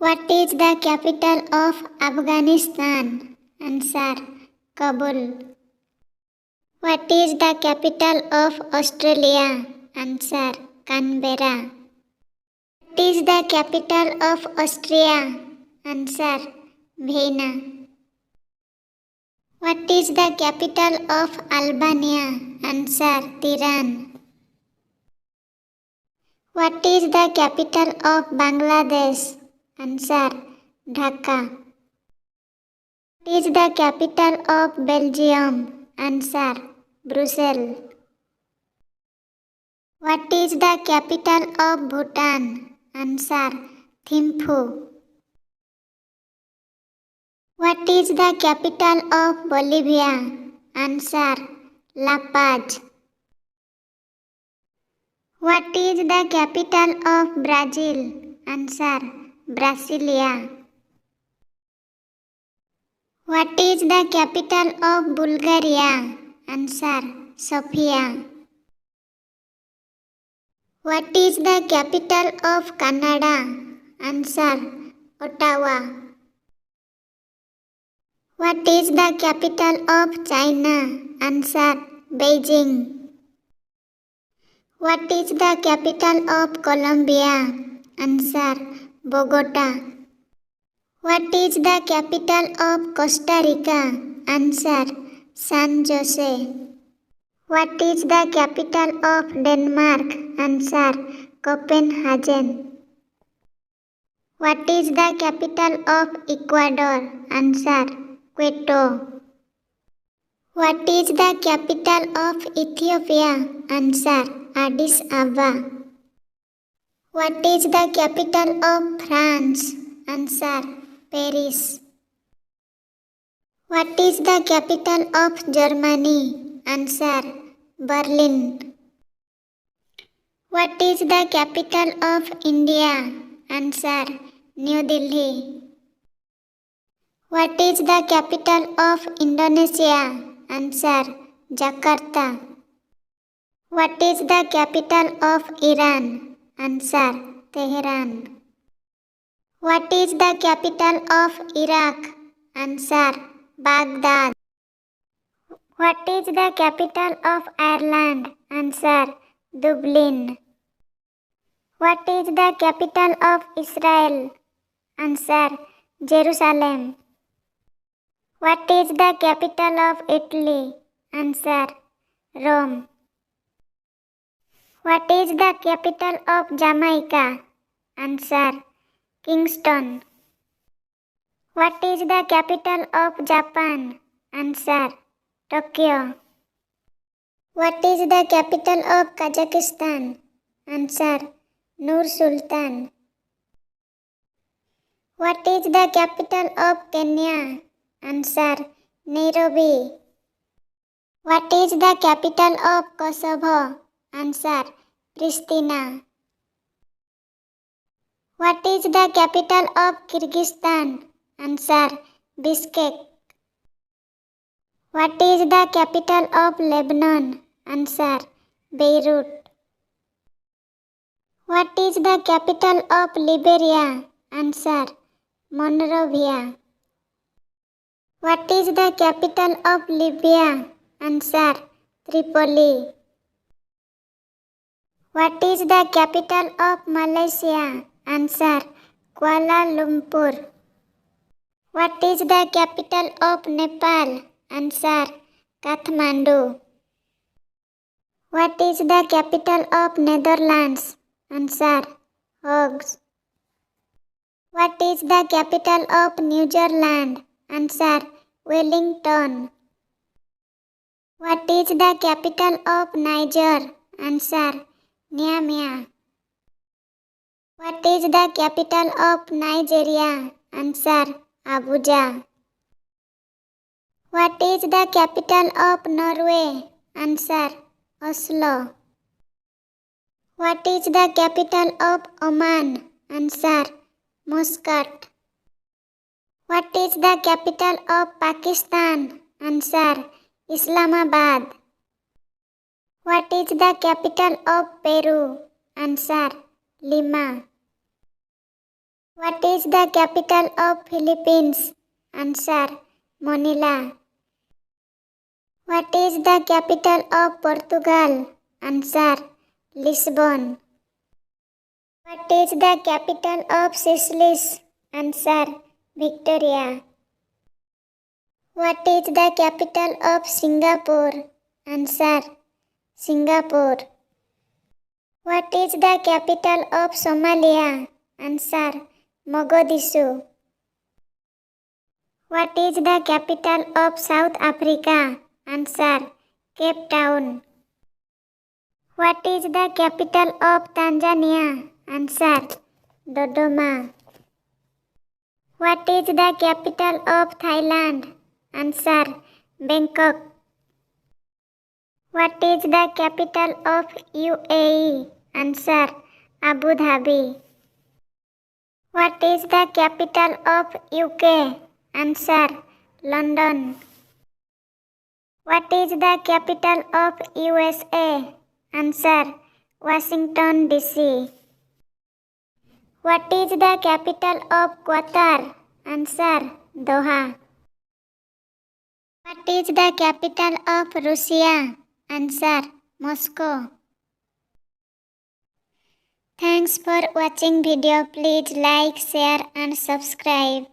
What is the capital of Afghanistan? Answer: Kabul. What is the capital of Australia? Answer: Canberra. What is the capital of Austria? Answer: Vienna. What is the capital of Albania? Answer: Tirana. What is the capital of Bangladesh? Answer: Dhaka. What is the capital of Belgium? Answer: Brussels. What is the capital of Bhutan? Answer: Thimphu. What is the capital of Bolivia? Answer: La Paz. What is the capital of Brazil? Answer: Brasilia. What is the capital of Bulgaria? Answer: Sofia. What is the capital of Canada? Answer: Ottawa. What is the capital of China? Answer: Beijing. What is the capital of Colombia? Answer: Bogota. What is the capital of Costa Rica? Answer: San Jose. What is the capital of Denmark? Answer: Copenhagen. What is the capital of Ecuador? Answer: Quito. What is the capital of Ethiopia? Answer: Addis Ababa. What is the capital of France? Answer: Paris. What is the capital of Germany? Answer: Berlin. What is the capital of India? Answer: New Delhi. What is the capital of Indonesia? Answer: Jakarta. What is the capital of Iran? Answer: Tehran. What is the capital of Iraq? Answer: Baghdad. What is the capital of Ireland? Answer: Dublin. What is the capital of Israel? Answer: Jerusalem. What is the capital of Italy? Answer: Rome. What is the capital of Jamaica? Answer: Kingston. What is the capital of Japan? Answer: Tokyo. What is the capital of Kazakhstan? Answer: Nur Sultan. What is the capital of Kenya? Answer: Nairobi. What is the capital of Kosovo? Answer: Pristina. What is the capital of Kyrgyzstan? Answer: Bishkek. What is the capital of Lebanon? Answer: Beirut. What is the capital of Liberia? Answer: Monrovia. What is the capital of Libya? Answer: Tripoli. What is the capital of Malaysia? Answer: Kuala Lumpur. What is the capital of Nepal? Answer: Kathmandu. What is the capital of Netherlands? Answer: Hague. What is the capital of New Zealand? Answer: Wellington. What is the capital of Niger? Answer: Niamey. What is the capital of Nigeria? Answer: Abuja. What is the capital of Norway? Answer: Oslo. What is the capital of Oman? Answer: Muscat. What is the capital of Pakistan? Answer: Islamabad. What is the capital of Peru? Answer: Lima. What is the capital of Philippines? Answer: Manila. What is the capital of Portugal? Answer: Lisbon. What is the capital of Seychelles? Answer: Victoria. What is the capital of Singapore? Answer: Singapore. What is the capital of Somalia? Answer: Mogadishu. What is the capital of South Africa? Answer: Cape Town. What is the capital of Tanzania? Answer: Dodoma. What is the capital of Thailand? Answer: Bangkok. What is the capital of UAE? Answer: Abu Dhabi. What is the capital of UK? Answer: London. What is the capital of USA? Answer: Washington DC. What is the capital of Qatar? Answer: Doha. What is the capital of Russia? Answer: Moscow. Thanks for watching video. Please like, share and subscribe.